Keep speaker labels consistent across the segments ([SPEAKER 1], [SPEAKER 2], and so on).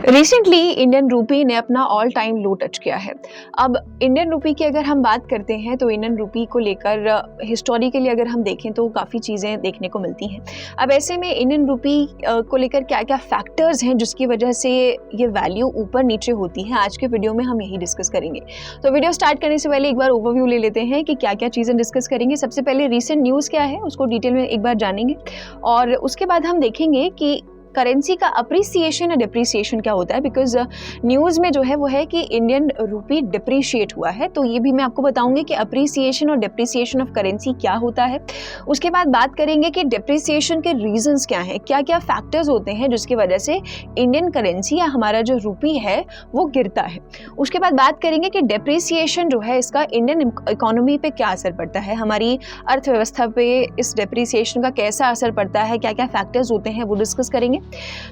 [SPEAKER 1] Recently Indian rupee ने अपना all time लो touch किया है। अब इंडियन रूपी की अगर हम बात करते हैं तो इंडियन रूपी को लेकर हिस्टोरिकली अगर हम देखें तो काफ़ी चीज़ें देखने को मिलती हैं। अब ऐसे में इंडियन रूपी को लेकर क्या क्या फैक्टर्स हैं जिसकी वजह से ये वैल्यू ऊपर नीचे होती है, आज के वीडियो में हम यही डिस्कस करेंगे। तो वीडियो स्टार्ट करने से पहले एक बार ओवरव्यू ले लेते हैं कि क्या क्या चीज़ें डिस्कस करेंगे। सबसे पहले रीसेंट न्यूज़ क्या है उसको डिटेल में एक बार जानेंगे और उसके बाद हम देखेंगे कि करेंसी का अप्रिसिएशन या डिप्रिसिएशन क्या होता है, बिकॉज न्यूज़ में जो है वो है कि इंडियन रूपी डिप्रिशिएट हुआ है, तो ये भी मैं आपको बताऊंगी कि अप्रिसिएशन और डिप्रिसिएशन ऑफ करेंसी क्या होता है। उसके बाद बात करेंगे कि डिप्रिसिएशन के रीजंस क्या हैं, क्या क्या फैक्टर्स होते हैं जिसकी वजह से इंडियन करेंसी या हमारा जो रूपी है वो गिरता है। उसके बाद बात करेंगे कि डिप्रिसिएशन जो है इसका इंडियन इकोनॉमी पे क्या असर पड़ता है, हमारी अर्थव्यवस्था पे इस डिप्रिसिएशन का कैसा असर पड़ता है, क्या क्या फैक्टर्स होते हैं वो डिस्कस करेंगे।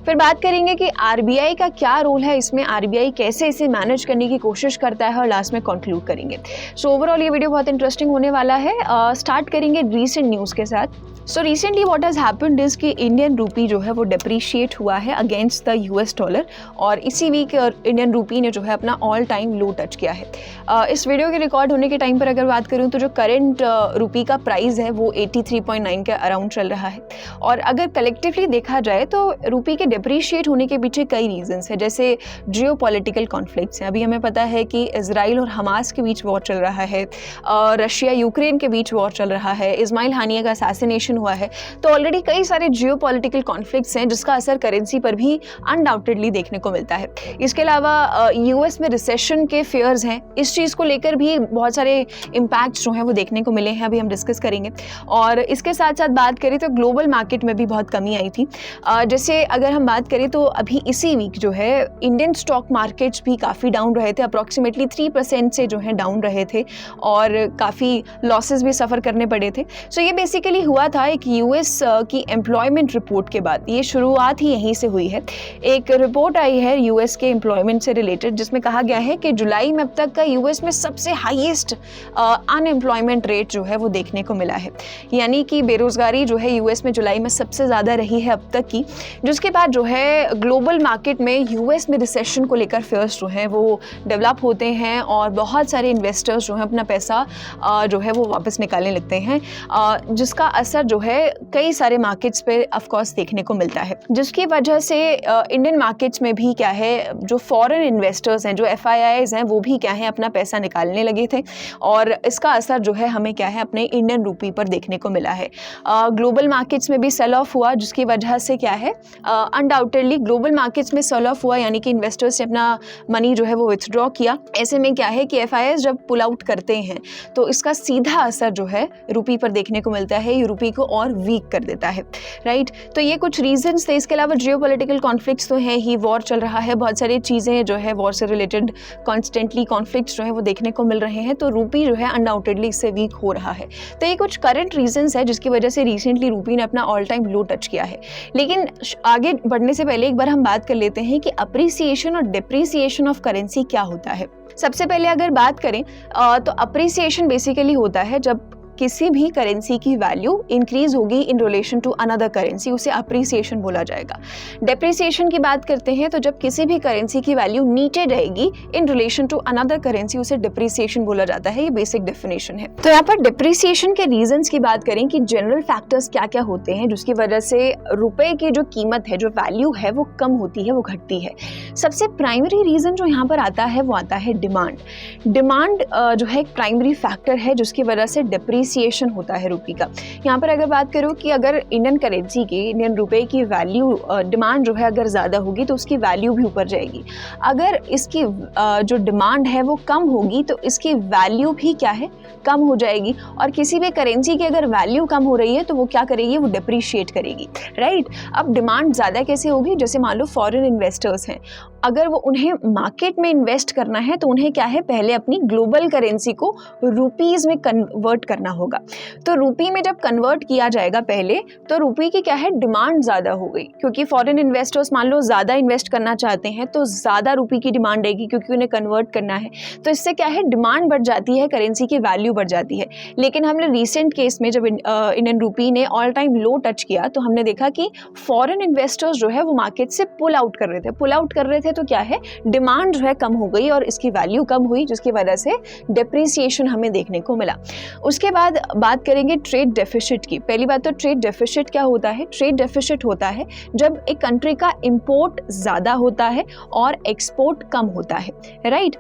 [SPEAKER 1] फिर बात करेंगे कि आरबीआई का क्या रोल है इसमें, आरबीआई कैसे इसे मैनेज करने की कोशिश करता है और लास्ट में कंक्लूड करेंगे। सो ओवरऑल ये वीडियो बहुत इंटरेस्टिंग होने वाला है। स्टार्ट करेंगे रीसेंट न्यूज़ के साथ। So recently what has happened is कि इंडियन रूपी जो है वो डिप्रिशिएट हुआ है अगेंस्ट द यूएस डॉलर और इसी वीक इंडियन रूपी ने जो है अपना ऑल टाइम लो टच किया है। इस वीडियो के रिकॉर्ड होने के टाइम पर अगर बात करूँ तो जो करंट रूपी का प्राइस है वो 83.9 के अराउंड चल रहा है। और अगर कलेक्टिवली देखा जाए तो रूपी के डिप्रिशिएट होने के पीछे कई रीजंस हैं, जैसे जियो पॉलिटिकल कॉन्फ्लिक्ट्स हैं। अभी हमें पता है कि इजराइल और हमास के बीच वॉर चल रहा है, रशिया यूक्रेन के बीच वॉर चल रहा है, इस्माइल हानिया का असैसिनेशन हुआ है, तो ऑलरेडी कई सारे जियो पॉलिटिकल कॉन्फ्लिक्ट्स हैं जिसका असर करेंसी पर भी अनडाउटेडली देखने को मिलता है। इसके अलावा यूएस में रिसेशन के फियर्स हैं, इस चीज़ को लेकर भी बहुत सारे इम्पैक्ट्स जो हैं वो देखने को मिले हैं, अभी हम डिस्कस करेंगे। और इसके साथ साथ बात करें तो ग्लोबल मार्केट में भी बहुत कमी आई थी। जैसे अगर हम बात करें तो अभी इसी वीक जो है इंडियन स्टॉक मार्केट्स भी काफ़ी डाउन रहे थे, अप्रॉक्सीमेटली 3% से जो है डाउन रहे थे और काफ़ी लॉसेस भी सफ़र करने पड़े थे। सो ये बेसिकली हुआ था एक यूएस की एम्प्लॉयमेंट रिपोर्ट के बाद, ये शुरुआत ही यहीं से हुई है। एक रिपोर्ट आई है यूएस के एम्प्लॉयमेंट से रिलेटेड जिसमें कहा गया है कि जुलाई में अब तक का यूएस में सबसे हाईएस्ट अनएम्प्लॉयमेंट रेट जो है वो देखने को मिला है, यानी कि बेरोजगारी जो है यूएस में जुलाई में सबसे ज़्यादा रही है अब तक की। जिसके बाद जो है ग्लोबल मार्केट में यूएस में रिसेशन को लेकर फेयर्स जो हैं वो डेवलप होते हैं और बहुत सारे इन्वेस्टर्स जो हैं अपना पैसा जो है वो वापस निकालने लगते हैं, जिसका असर जो है कई सारे मार्केट्स पे ऑफ कोर्स देखने को मिलता है, जिसकी वजह से इंडियन मार्केट्स में भी क्या है जो फॉरेन इन्वेस्टर्स हैं, जो एफआईआईज हैं, वो भी क्या है अपना पैसा निकालने लगे थे और इसका असर जो है हमें क्या है अपने इंडियन रूपी पर देखने को मिला है। ग्लोबल मार्केट्स में भी सेल ऑफ हुआ जिसकी वजह से क्या है अनडाउटेडली ग्लोबल मार्केट्स में सेल ऑफ हुआ, यानी कि इन्वेस्टर्स ने अपना मनी जो है वो विथड्रॉ किया। ऐसे में क्या है कि एफआईआईज जब पुल आउट करते हैं तो इसका सीधा असर जो है रूपी पर देखने को मिलता है, ये रूपी को और वीक कर देता है, राइट। तो ये कुछ रीजंस थे। इसके अलावा जियो पॉलिटिकल कॉन्फ्लिक्ट्स तो हैं ही, वॉर चल रहा है, बहुत सारी चीज़ें जो है वॉर से रिलेटेड कॉन्स्टेंटली कॉन्फ्लिक्ट्स जो है वो देखने को मिल रहे हैं, तो रूपी जो है अनडाउटेडली इससे वीक हो रहा है। तो ये कुछ करंट रीजंस है जिसकी वजह से रिसेंटली रूपी ने अपना ऑल टाइम लो टच किया है। लेकिन आगे बढ़ने से पहले एक बार हम बात कर लेते हैं कि अप्रिसिएशन और डिप्रिसिएशन ऑफ करेंसी क्या होता है। सबसे पहले अगर बात करें तो अप्रिसिएशन बेसिकली होता है जब किसी भी करेंसी की वैल्यू इंक्रीज होगी in relation to another currency, उसे अप्रिसिएशन बोला जाएगा। डेप्रिसिएशन की बात करते हैं तो जब किसी भी करेंसी की वैल्यू नीचे रहेगी in relation to another currency, उसे डिप्रिसिएशन बोला जाता है। ये बेसिक डेफिनेशन है। तो यहाँ पर डिप्रिसिएशन के रीजंस की बात करें कि जनरल फैक्टर्स क्या क्या होते हैं जिसकी वजह से रुपए की जो कीमत है, जो वैल्यू है वो कम होती है, वो घटती है। सबसे प्राइमरी रीजन जो यहाँ पर आता है वो आता है डिमांड। डिमांड जो है एक प्राइमरी फैक्टर है जिसकी वजह से डिप्रिसिएशन होता है रूपी का। यहाँ पर अगर बात करूँ कि अगर इंडियन करेंसी की, इंडियन रुपए की वैल्यू डिमांड जो है अगर ज़्यादा होगी तो उसकी वैल्यू भी ऊपर जाएगी। अगर इसकी जो डिमांड है वो कम होगी तो इसकी वैल्यू भी क्या है कम हो जाएगी। और किसी भी करेंसी की अगर वैल्यू कम हो रही है तो वो क्या करेगी, वो डिप्रिशिएट करेगी, राइट। अब डिमांड ज़्यादा कैसे होगी, जैसे मान लो फॉरेन इन्वेस्टर्स हैं, अगर वो उन्हें मार्केट में इन्वेस्ट करना है तो उन्हें क्या है पहले अपनी ग्लोबल करेंसी को रुपीज़ में कन्वर्ट करना होगा। तो रुपी में जब कन्वर्ट किया जाएगा पहले, तो रुपी की क्या है, डिमांड ज़्यादा हो गई, क्योंकि फॉरेन इन्वेस्टर्स मान लो ज़्यादा इन्वेस्ट करना चाहते हैं तो ज़्यादा रुपी की डिमांड आएगी, क्योंकि उन्हें कन्वर्ट करना है। तो इससे क्या है, डिमांड बढ़ जाती है, करेंसी की वैल्यू बढ़ जाती है। लेकिन हमने रिसेंट केस में जब इंडियन रुपी ने ऑल टाइम लो टच किया तो हमने देखा कि फॉरेन इन्वेस्टर्स जो है वो मार्केट से पुल आउट कर रहे थे। तो क्या है, डिमांड जो है कम हो गई और इसकी वैल्यू कम हुई, जिसकी वजह से डिप्रिसिएशन हमें देखने को मिला। उसके बाद बात करेंगे ट्रेड डेफिसिट की। पहली बात तो ट्रेड डेफिसिट क्या होता है? ट्रेड डेफिसिट होता है जब एक कंट्री का इंपोर्ट ज़्यादा होता है और एक्सपोर्ट कम होता है, राइट।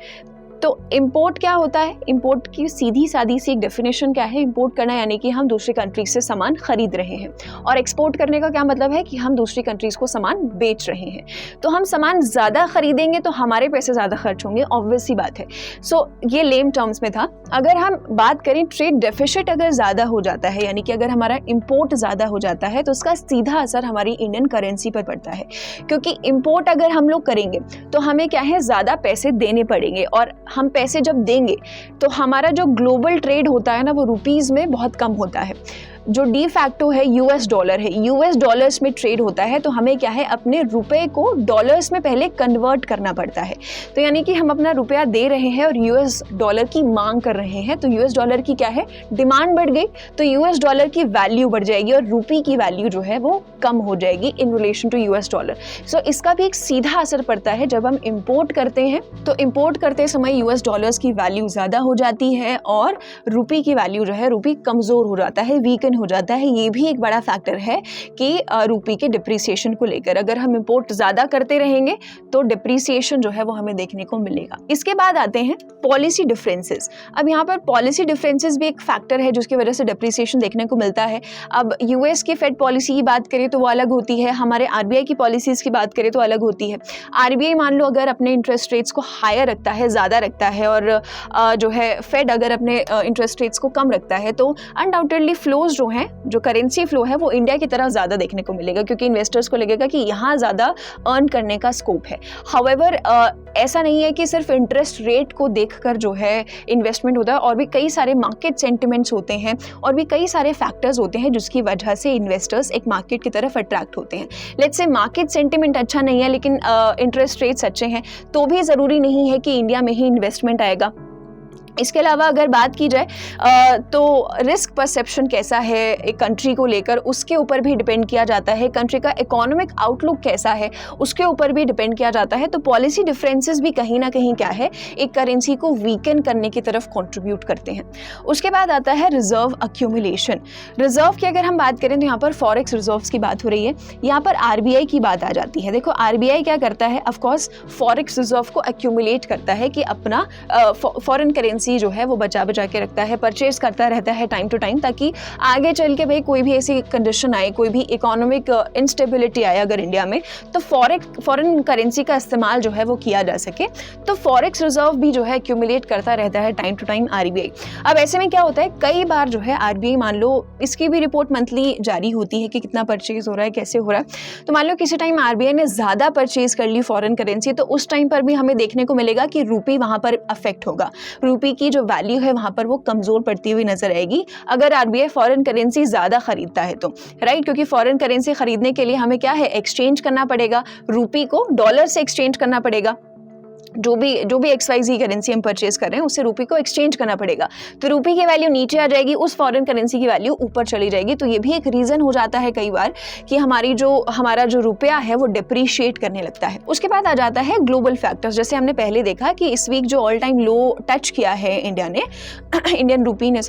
[SPEAKER 1] तो इंपोर्ट क्या होता है? इंपोर्ट की सीधी सादी सी एक डेफिनेशन क्या है? इंपोर्ट करना यानी कि हम दूसरी कंट्री से सामान खरीद रहे हैं, और एक्सपोर्ट करने का क्या मतलब है कि हम दूसरी कंट्रीज को सामान बेच रहे हैं। तो हम सामान ज़्यादा खरीदेंगे तो हमारे पैसे ज़्यादा खर्च होंगे, ऑब्वियस सी बात है। सो ये लेम टर्म्स में था। अगर हम बात करें ट्रेड डेफिसिट अगर ज़्यादा हो जाता है, यानी कि अगर हमारा इंपोर्ट ज़्यादा हो जाता है, तो उसका सीधा असर हमारी इंडियन करेंसी पर पड़ता है, क्योंकि इंपोर्ट अगर हम लोग करेंगे तो हमें क्या है, ज़्यादा पैसे देने पड़ेंगे, और हम पैसे जब देंगे तो हमारा जो ग्लोबल ट्रेड होता है ना, वो रुपीस में बहुत कम होता है। जो डी फैक्टो है यूएस डॉलर है, यूएस डॉलर्स में ट्रेड होता है, तो हमें क्या है, अपने रुपए को डॉलर्स में पहले कन्वर्ट करना पड़ता है। तो यानी कि हम अपना रुपया दे रहे हैं और यूएस डॉलर की मांग कर रहे हैं, तो यूएस डॉलर की क्या है, डिमांड बढ़ गई, तो यूएस डॉलर की वैल्यू बढ़ जाएगी और रुपी की वैल्यू जो है वो कम हो जाएगी in relation to US dollar. So इसका भी एक सीधा असर पड़ता है। जब हम इंपोर्ट करते हैं तो इंपोर्ट करते समय यूएस डॉलर्स की वैल्यू ज़्यादा हो जाती है और रुपी की वैल्यू जो है, रुपी कमज़ोर हो जाता है, वीकन हो जाता है। ये भी एक बड़ा फैक्टर है कि रुपी के डिप्रिसिएशन को लेकर। अगर हम इंपोर्ट ज़्यादा करते रहेंगे तो डिप्रिसिएशन जो है वो हमें देखने को मिलेगा। इसके बाद आते हैं पॉलिसी डिफरेंसेस। अब यहाँ पर पॉलिसी डिफरेंसेस भी एक फैक्टर है जिसकी वजह से डिप्रिसिएशन देखने को मिलता है। अब यूएस की फेड पॉलिसी की बात करें तो वो अलग होती है, हमारे आरबीआई की पॉलिसीज़ की बात करें तो अलग होती है। आरबीआई मान लो अगर अपने इंटरेस्ट रेट्स को हायर रखता है, ज़्यादा रखता है, और जो है फेड अगर अपने इंटरेस्ट रेट्स को कम रखता है, तो अनडाउटेडली फ्लोज जो हैं, जो करेंसी फ्लो है, वो इंडिया की तरफ ज़्यादा देखने को मिलेगा, क्योंकि इन्वेस्टर्स को लगेगा कि यहाँ ज़्यादा अर्न करने का स्कोप है। हाउएवर ऐसा नहीं है कि सिर्फ इंटरेस्ट रेट को देखकर जो है इन्वेस्टमेंट होता है, और भी कई सारे मार्केट सेंटिमेंट्स होते हैं और भी कई सारे फैक्टर्स होते हैं जिसकी वजह से इन्वेस्टर्स एक मार्केट की तरफ अट्रैक्ट होते हैं। लेट्स से मार्केट सेंटिमेंट अच्छा नहीं है लेकिन इंटरेस्ट रेट्स अच्छे हैं, तो भी ज़रूरी नहीं है कि इंडिया में ही इन्वेस्टमेंट आएगा। इसके अलावा अगर बात की जाए तो रिस्क परसेप्शन कैसा है एक कंट्री को लेकर, उसके ऊपर भी डिपेंड किया जाता है। कंट्री का इकोनॉमिक आउटलुक कैसा है उसके ऊपर भी डिपेंड किया जाता है। तो पॉलिसी डिफरेंसेस भी कहीं ना कहीं क्या है, एक करेंसी को वीकन करने की तरफ कंट्रीब्यूट करते हैं। उसके बाद आता है रिजर्व अक्यूमुलेशन। रिजर्व की अगर हम बात करें तो यहाँ पर फॉरेक्स रिजर्व्स की बात हो रही है, यहाँ पर आरबीआई की बात आ जाती है। देखो आरबीआई क्या करता है, ऑफकोर्स फॉरेक्स रिजर्व को अक्यूमुलेट करता है कि अपना फॉरेन करेंसी जो है वो बचा के रखता है, परचेज करता रहता है टाइम टू टाइम, ताकि आगे चल के भाई कोई भी ऐसी कंडीशन आए, कोई भी इकोनॉमिक इंस्टेबिलिटी आए अगर इंडिया में, तो फॉरेन करेंसी का इस्तेमाल जो है वो किया जा सके। तो फॉरेक्स रिजर्व भी जो है एक्यूमुलेट करता रहता है टाइम टू टाइम आरबीआई। अब ऐसे में क्या होता है, कई बार जो है आरबीआई मान लो इसकी भी रिपोर्ट मंथली जारी होती है कि कितना परचेज हो रहा है, कैसे हो रहा है। तो मान लो किसी टाइम आरबीआई ने ज़्यादा परचेज कर ली फॉरेन करेंसी, तो उस टाइम पर भी हमें देखने को मिलेगा कि रुपी वहाँ पर अफेक्ट होगा, रुपी की जो वैल्यू है वहां पर वो कमजोर पड़ती हुई नजर आएगी अगर आरबीआई फॉरेन करेंसी ज्यादा खरीदता है तो, राइट। क्योंकि फॉरेन करेंसी खरीदने के लिए हमें क्या है, एक्सचेंज करना पड़ेगा, रुपी को डॉलर से एक्सचेंज करना पड़ेगा। जो भी XYZ करेंसी हम परचेज कर रहे हैं उससे रुपी को एक्सचेंज करना पड़ेगा, तो रुपी की वैल्यू नीचे आ जाएगी, उस फॉरेन करेंसी की वैल्यू ऊपर चली जाएगी। तो ये भी एक रीज़न हो जाता है कई बार कि हमारा जो रुपया है वो डिप्रिशिएट करने लगता है। उसके बाद आ जाता है ग्लोबल फैक्टर्स। जैसे हमने पहले देखा कि इस वीक जो ऑल टाइम लो टच किया है इंडियन रुपी ने,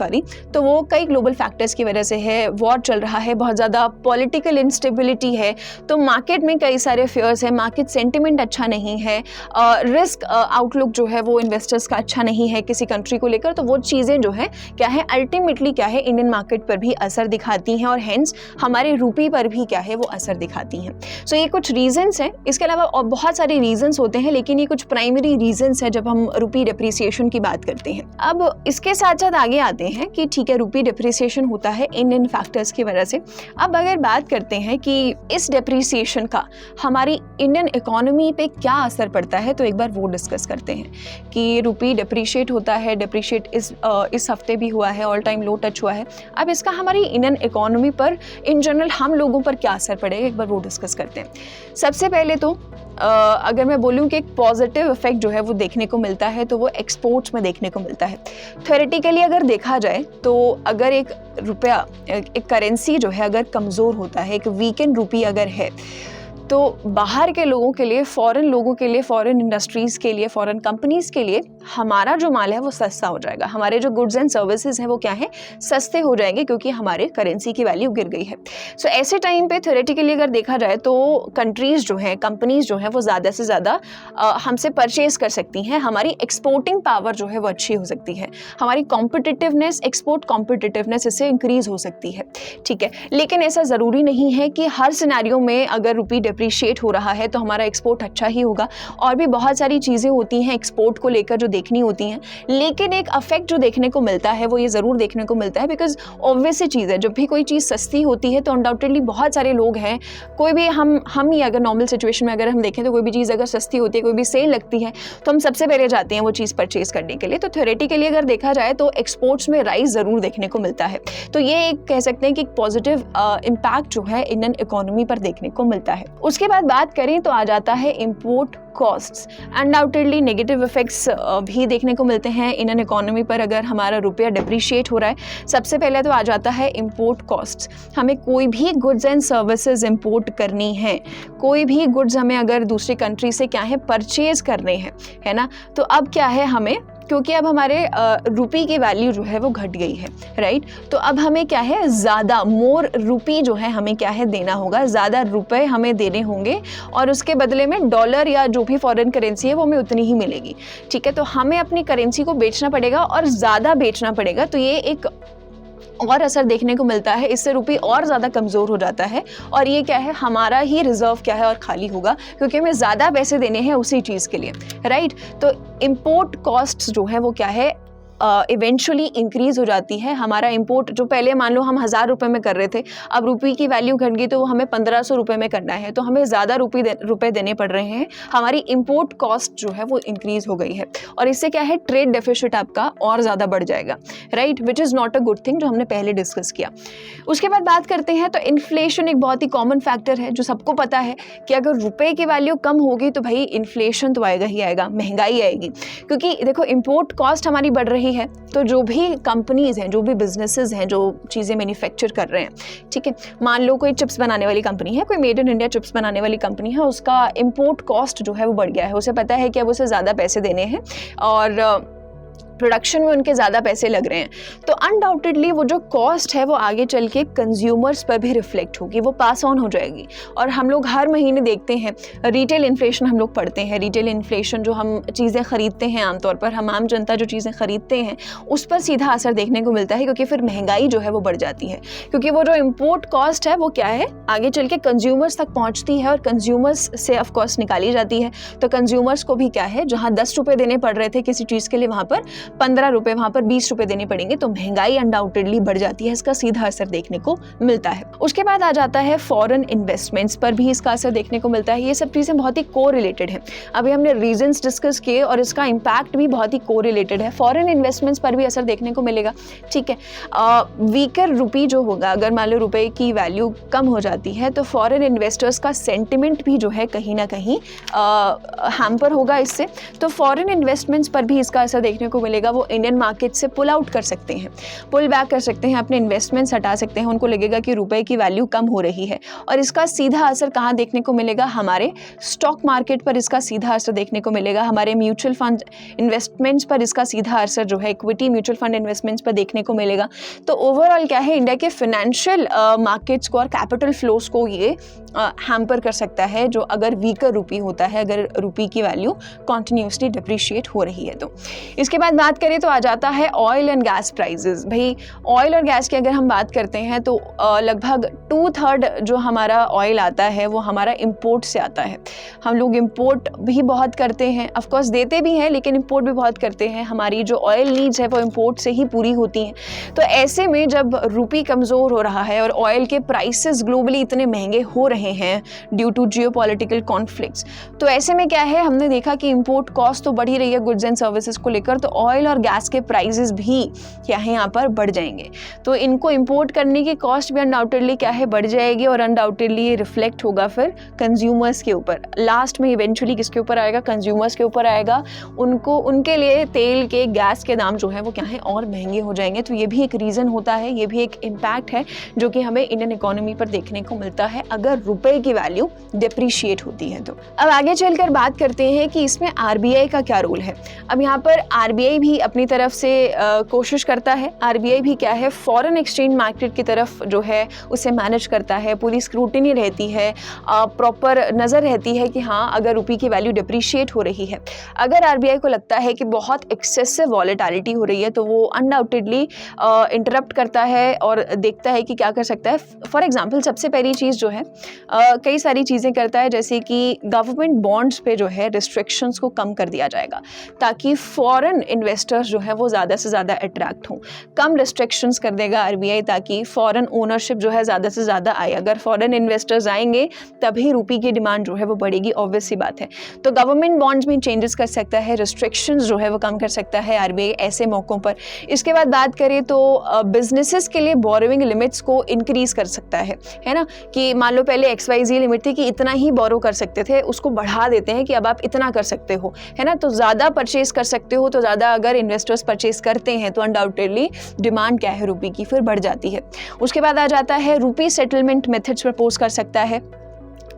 [SPEAKER 1] तो वो कई ग्लोबल फैक्टर्स की वजह से है। वॉर चल रहा है, बहुत ज़्यादा पॉलिटिकल इंस्टेबिलिटी है, तो मार्केट में कई सारे फेयर्स है, मार्केट सेंटिमेंट अच्छा नहीं है, रिस्क आउटलुक जो है वो इन्वेस्टर्स का अच्छा नहीं है किसी कंट्री को लेकर। तो वो चीज़ें जो है क्या है, अल्टीमेटली क्या है, इंडियन मार्केट पर भी असर दिखाती हैं और हेंस हमारे रुपी पर भी क्या है वो असर दिखाती हैं। सो ये कुछ रीजंस हैं। इसके अलावा और बहुत सारे रीजंस होते हैं, लेकिन ये कुछ प्राइमरी रीजंस है जब हम रुपी डिप्रिसिएशन की बात करते हैं। अब इसके साथ साथ आगे आते हैं कि ठीक है, रुपी डिप्रिसिएशन होता है इन फैक्टर्स की वजह से। अब अगर बात करते हैं कि इस डिप्रिसिएशन का हमारी इंडियन इकोनॉमी पे क्या असर पड़ता है, तो एक बार वो वो डिस्कस करते हैं कि रुपी डिप्रिशिएट होता है, डिप्रिशिएट इस हफ्ते भी हुआ है, ऑल टाइम लो टच हुआ है। अब इसका हमारी इंडियन इकोनॉमी पर, इन जनरल हम लोगों पर क्या असर पड़ेगा, एक बार वो डिस्कस करते हैं। सबसे पहले तो अगर मैं बोलूँ कि एक पॉजिटिव इफेक्ट जो है वो देखने को मिलता है तो वो एक्सपोर्ट्स में देखने को मिलता है। थ्योरेटिकली अगर देखा जाए तो अगर एक रुपया, एक करेंसी जो है अगर कमज़ोर होता है, एक वीकेंड रुपी अगर है, तो बाहर के लोगों के लिए, फॉरेन लोगों के लिए, फॉरेन इंडस्ट्रीज़ के लिए, फॉरेन कंपनीज़ के लिए हमारा जो माल है वो सस्ता हो जाएगा। हमारे जो गुड्स एंड सर्विसेज हैं वो क्या है, सस्ते हो जाएंगे क्योंकि हमारे करेंसी की वैल्यू गिर गई है। सो ऐसे टाइम पे थ्योरेटिकली अगर देखा जाए तो कंट्रीज़ जो हैं, कंपनीज़ जो हैं वो ज़्यादा से ज़्यादा हमसे परचेज़ कर सकती हैं। हमारी एक्सपोर्टिंग पावर जो है वो अच्छी हो सकती है। हमारी कॉम्पिटिटिवनेस, एक्सपोर्ट कॉम्पिटिटिवनेस इससे इंक्रीज़ हो सकती है। ठीक है, लेकिन ऐसा ज़रूरी नहीं है कि हर सिनेरियो में अगर रुपी डिप्रिशिएट हो रहा है तो हमारा एक्सपोर्ट अच्छा ही होगा। और भी बहुत सारी चीज़ें होती हैं एक्सपोर्ट को लेकर जो देखनी होती हैं, लेकिन एक अफेक्ट जो देखने को मिलता है वो ये ज़रूर देखने को मिलता है, बिकॉज ऑब्वियस सी चीज़ है, जब भी कोई चीज़ सस्ती होती है तो अनडाउटेडली बहुत सारे लोग हैं, कोई भी हम ही अगर नॉर्मल सिचुएशन में अगर हम देखें तो कोई भी चीज़ अगर सस्ती होती है, कोई भी सेल लगती है, तो हम सबसे पहले जाते हैं वो चीज़ परचेज करने के लिए। तो थ्योरेटिकली अगर देखा जाए तो एक्सपोर्ट्स में राइज ज़रूर देखने को मिलता है। तो ये एक कह सकते हैं कि एक पॉजिटिव इम्पैक्ट जो है इंडियन इकोनॉमी पर देखने को मिलता है। उसके बाद बात करें तो आ जाता है import costs. Undoubtedly negative effects भी देखने को मिलते हैं इंडियन इकोनॉमी पर अगर हमारा रुपया डिप्रिशिएट हो रहा है। सबसे पहले तो आ जाता है इम्पोर्ट कॉस्ट्स। हमें कोई भी गुड्स एंड सर्विसेज इंपोर्ट करनी है, कोई भी गुड्स हमें अगर दूसरी कंट्री से क्या है परचेज करने हैं, है ना, तो अब क्या है हमें, क्योंकि अब हमारे रुपी की वैल्यू जो है वो घट गई है, राइट, तो अब हमें क्या है ज़्यादा मोर रुपी जो है हमें क्या है देना होगा, ज़्यादा रुपए हमें देने होंगे और उसके बदले में डॉलर या जो भी फॉरेन करेंसी है वो हमें उतनी ही मिलेगी। ठीक है, तो हमें अपनी करेंसी को बेचना पड़ेगा और ज़्यादा बेचना पड़ेगा। तो ये एक और असर देखने को मिलता है, इससे रुपये और ज़्यादा कमज़ोर हो जाता है और ये क्या है हमारा ही रिजर्व क्या है और खाली होगा क्योंकि हमें ज़्यादा पैसे देने हैं उसी चीज़ के लिए, राइट। तो इम्पोर्ट कॉस्ट्स जो है वो क्या है इवेंचुअली इंक्रीज़ हो जाती है। हमारा इंपोर्ट जो पहले मान लो हम 1000 रुपये में कर रहे थे, अब रुपये की वैल्यू घट गई तो वो हमें 1500 रुपये में करना है, तो हमें ज़्यादा रुपये देने पड़ रहे हैं। हमारी इंपोर्ट कॉस्ट जो है वो इंक्रीज़ हो गई है और इससे क्या है ट्रेड डेफिसिट आपका और ज़्यादा बढ़ जाएगा, right, which is not a good thing, जो हमने पहले डिस्कस किया। उसके बाद बात करते हैं तो इन्फ्लेशन एक बहुत ही कॉमन फैक्टर है जो सबको पता है कि अगर रुपये की वैल्यू कम होगी तो भाई इन्फ्लेशन तो आएगा ही आएगा, महंगाई आएगी, क्योंकि देखो इंपोर्ट कॉस्ट हमारी बढ़ रही है। तो जो भी कंपनीज हैं, जो भी बिजनेसेस हैं, जो चीज़ें मैन्युफैक्चर कर रहे हैं, ठीक है, मान लो कोई चिप्स बनाने वाली कंपनी है, कोई मेड इन इंडिया चिप्स बनाने वाली कंपनी है, उसका इंपोर्ट कॉस्ट जो है वो बढ़ गया है, उसे पता है कि अब उसे ज़्यादा पैसे देने हैं और प्रोडक्शन में उनके ज़्यादा पैसे लग रहे हैं, तो अनडाउटेडली वो जो कॉस्ट है वो आगे चल के कंज्यूमर्स पर भी रिफ्लेक्ट होगी, वो पास ऑन हो जाएगी। और हम लोग हर महीने देखते हैं रिटेल इन्फ्लेशन, हम लोग पढ़ते हैं रिटेल इन्फ्लेशन, जो हम चीज़ें ख़रीदते हैं आमतौर पर, हम आम जनता जो चीज़ें ख़रीदते हैं उस पर सीधा असर देखने को मिलता है, क्योंकि फिर महंगाई जो है वो बढ़ जाती है, क्योंकि वो जो इम्पोर्ट कॉस्ट है वो क्या है आगे चल के कंज्यूमर्स तक पहुँचती है और कंज्यूमर्स से ऑफ कोर्स निकाली जाती है। तो कंज्यूमर्स को भी क्या है, जहाँ 10 रुपये देने पड़ रहे थे किसी चीज़ के लिए, वहाँ पर 15 रुपये, वहाँ पर 20 रुपये देने पड़ेंगे, तो महंगाई अनडाउटेडली बढ़ जाती है, इसका सीधा असर देखने को मिलता है। उसके बाद आ जाता है फॉरेन इन्वेस्टमेंट्स पर भी इसका असर देखने को मिलता है। ये सब चीज़ें बहुत ही को रिलेटेड है, अभी हमने रीजंस डिस्कस किए और इसका इम्पैक्ट भी बहुत ही को रिलेटेड है। फॉरेन इन्वेस्टमेंट्स पर भी असर देखने को मिलेगा, ठीक है। वीकर रुपी जो होगा, अगर मान लो रुपये की वैल्यू कम हो जाती है तो फॉरेन इन्वेस्टर्स का सेंटिमेंट भी जो है कहीं ना कहीं हैम्पर होगा इससे, तो फॉरेन इन्वेस्टमेंट्स पर भी इसका असर देखने को मिलेगा। वो इंडियन मार्केट से पुल आउट कर सकते हैं, पुल बैक कर सकते हैं, अपने इन्वेस्टमेंट्स हटा सकते हैं, उनको लगेगा कि रुपए की वैल्यू कम हो रही है। और इसका सीधा असर कहाँ देखने को मिलेगा, हमारे स्टॉक मार्केट पर इसका सीधा असर देखने को मिलेगा, हमारे म्यूचुअल फंड इन्वेस्टमेंट्स पर इसका सीधा असर जो है इक्विटी म्यूचुअल फंड इन्वेस्टमेंट्स पर देखने को मिलेगा। तो ओवरऑल क्या है, इंडिया के फाइनेंशियल मार्केट्स को और कैपिटल फ्लोस को ये हैम्पर कर सकता है, जो अगर वीकर रुपी होता है, अगर रुपी की वैल्यू कॉन्टिन्यूसली डिप्रिशिएट हो रही है। तो इसके बाद बात करें तो आ जाता है ऑयल एंड गैस प्राइजेस। भाई ऑयल और गैस की अगर हम बात करते हैं तो लगभग 2/3 जो हमारा ऑयल आता है वो हमारा इंपोर्ट से आता है। हम लोग इंपोर्ट भी बहुत करते हैं, ऑफ कोर्स देते भी हैं, लेकिन इंपोर्ट भी बहुत करते हैं। हमारी जो ऑयल नीड्स है वो इंपोर्ट से ही पूरी होती हैं। तो ऐसे में जब रुपी कमज़ोर हो रहा है और ऑयल के प्राइसेस ग्लोबली इतने महंगे हो रहे हैं ड्यू टू जियोपॉलिटिकल कॉन्फ्लिक्ट्स, तो ऐसे में क्या है, हमने देखा कि इंपोर्ट कॉस्ट तो बढ़ ही रही है गुड्स एंड सर्विसेज को लेकर, तो ऑयल और गैस के प्राइसेस भी क्या है यहाँ पर बढ़ जाएंगे। तो इनको इंपोर्ट करने की कॉस्ट भी अनडाउटेडली क्या है बढ़ जाएगी और अनडाउटेडली रिफ्लेक्ट होगा फिर कंज्यूमर्स के ऊपर। लास्ट में इवेंचुअली किसके ऊपर आएगा? कंज्यूमर्स के ऊपर आएगा। उनको उनके लिए तेल के गैस के दाम जो है वो क्या है और महंगे हो जाएंगे। तो ये भी एक रीज़न होता है, ये भी एक इम्पैक्ट है जो कि हमें इंडियन इकोनॉमी पर देखने को मिलता है अगर रुपए की वैल्यू डिप्रिशिएट होती है। तो अब आगे चलकर बात करते हैं कि इसमें आरबीआई का क्या रोल है। अब यहाँ पर आरबीआई भी अपनी तरफ से कोशिश करता है। आरबीआई भी क्या है फॉरेन एक्सचेंज मार्केट की तरफ जो है उसे मैनेज करता है। पूरी स्क्रूटिनी रहती है, प्रॉपर नज़र रहती है कि हाँ अगर रुपये की वैल्यू डिप्रिशिएट हो रही है, अगर आरबीआई को लगता है कि बहुत एक्सेसिव वॉलेटिलिटी हो रही है तो वो अनडाउटेडली इंटरप्ट करता है और देखता है कि क्या कर सकता है। फॉर एग्जांपल सबसे पहली चीज़ जो है कई सारी चीज़ें करता है, जैसे कि गवर्नमेंट बॉन्ड्स पे जो है रिस्ट्रिक्शंस को कम कर दिया जाएगा ताकि फॉरेन इन्वेस्टर्स जो है वो ज़्यादा से ज़्यादा अट्रैक्ट हों। कम रिस्ट्रिक्शंस कर देगा आरबीआई ताकि फॉरेन ओनरशिप जो है ज़्यादा से ज़्यादा आए। अगर फॉरेन इन्वेस्टर्स आएंगे तभी रुपये की डिमांड जो है वो बढ़ेगी, ऑब्वियस सी बात है। तो गवर्नमेंट बॉन्ड्स में चेंजेस कर सकता है, रिस्ट्रिक्शंस जो है वो कम कर सकता है आरबीआई ऐसे मौक़ों पर। इसके बाद बात करें तो बिजनेसेस के लिए बोरोइंग लिमिट्स को इंक्रीज कर सकता है ना, कि मान लो पहले XYZ लिमिट थी कि इतना ही बोरो कर सकते थे, उसको बढ़ा देते हैं कि अब आप इतना कर सकते हो, है ना। तो ज़्यादा परचेज कर सकते हो, तो ज़्यादा अगर इन्वेस्टर्स परचेज करते हैं तो अनडाउटेडली डिमांड क्या है रुपये की फिर बढ़ जाती है। उसके बाद आ जाता है रुपी सेटलमेंट मेथड्स प्रपोज कर सकता है।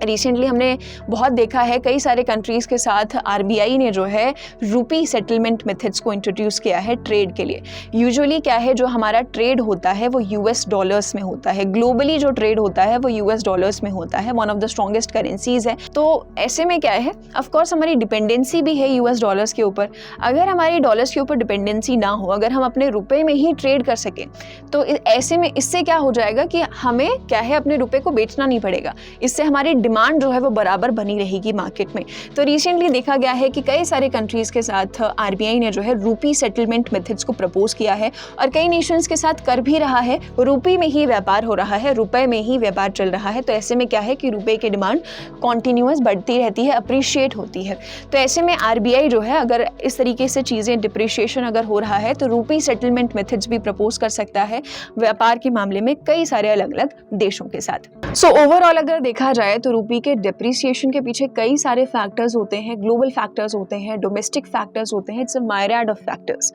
[SPEAKER 1] रिसेंटली हमने बहुत देखा है कई सारे कंट्रीज़ के साथ आरबीआई ने जो है रुपी सेटलमेंट मेथड्स को इंट्रोड्यूस किया है ट्रेड के लिए। यूजुअली क्या है जो हमारा ट्रेड होता है वो यूएस डॉलर्स में होता है, ग्लोबली जो ट्रेड होता है वो यूएस डॉलर्स में होता है, one of the strongest currencies है। तो ऐसे में क्या है, ऑफकोर्स हमारी डिपेंडेंसी भी है यूएस डॉलर्स के ऊपर। अगर हमारी डॉलर्स के ऊपर डिपेंडेंसी ना हो, अगर हम अपने रुपए में ही ट्रेड कर सकें, तो ऐसे में इससे क्या हो जाएगा कि हमें क्या है अपने रुपए को बेचना नहीं पड़ेगा। इससे हमारी डिमांड जो है वो बराबर बनी रहेगी मार्केट में। तो रिसेंटली देखा गया है कि कई सारे कंट्रीज़ के साथ आरबीआई ने जो है रुपी सेटलमेंट मेथड्स को प्रपोज किया है और कई नेशंस के साथ कर भी रहा है। रुपी में ही व्यापार हो रहा है, रुपए में ही व्यापार चल रहा है। तो ऐसे में क्या है कि रुपए की डिमांड कॉन्टिन्यूअस बढ़ती रहती है, अप्रिशिएट होती है। तो ऐसे में आरबीआई जो है अगर इस तरीके से चीज़ें डिप्रिशिएशन अगर हो रहा है तो रुपी सेटलमेंट मेथड्स भी प्रपोज कर सकता है व्यापार के मामले में कई सारे अलग अलग देशों के साथ। सो ओवरऑल अगर देखा जाए तो रुपी के डिप्रिसिएशन के पीछे कई सारे फैक्टर्स होते हैं, ग्लोबल फैक्टर्स होते हैं, डोमेस्टिक फैक्टर्स होते हैं। It's a myriad of factors.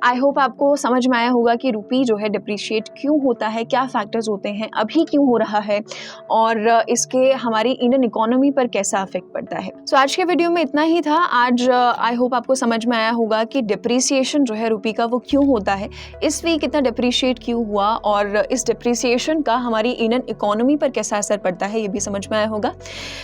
[SPEAKER 1] I hope आपको समझ में आया होगा कि रुपी जो है डिप्रिशिएट क्यों होता है, क्या फैक्टर्स होते हैं, अभी क्यों हो रहा है और इसके हमारी इंडियन इकोनॉमी पर कैसा इफेक्ट पड़ता है। सो आज के वीडियो में इतना ही था। आज आई होप आपको समझ में आया होगा कि डिप्रिसिएशन जो है रुपी का वो क्यों होता है, इस वीक इतना डिप्रिशिएट क्यों हुआ और इस डिप्रिसिएशन का हमारी इंडियन इकोनॉमी पर कैसा असर पड़ता है, ये भी समझ में आया होगा।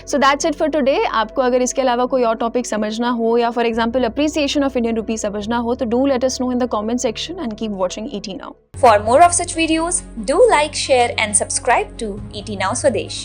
[SPEAKER 1] So that's it for today. आपको अगर इसके अलावा कोई और टॉपिक समझना हो या for example appreciation of Indian rupee समझना हो तो do let us know in the comment section and keep watching ET Now.
[SPEAKER 2] For more of such videos, do like, share and subscribe to ET Now Swadesh.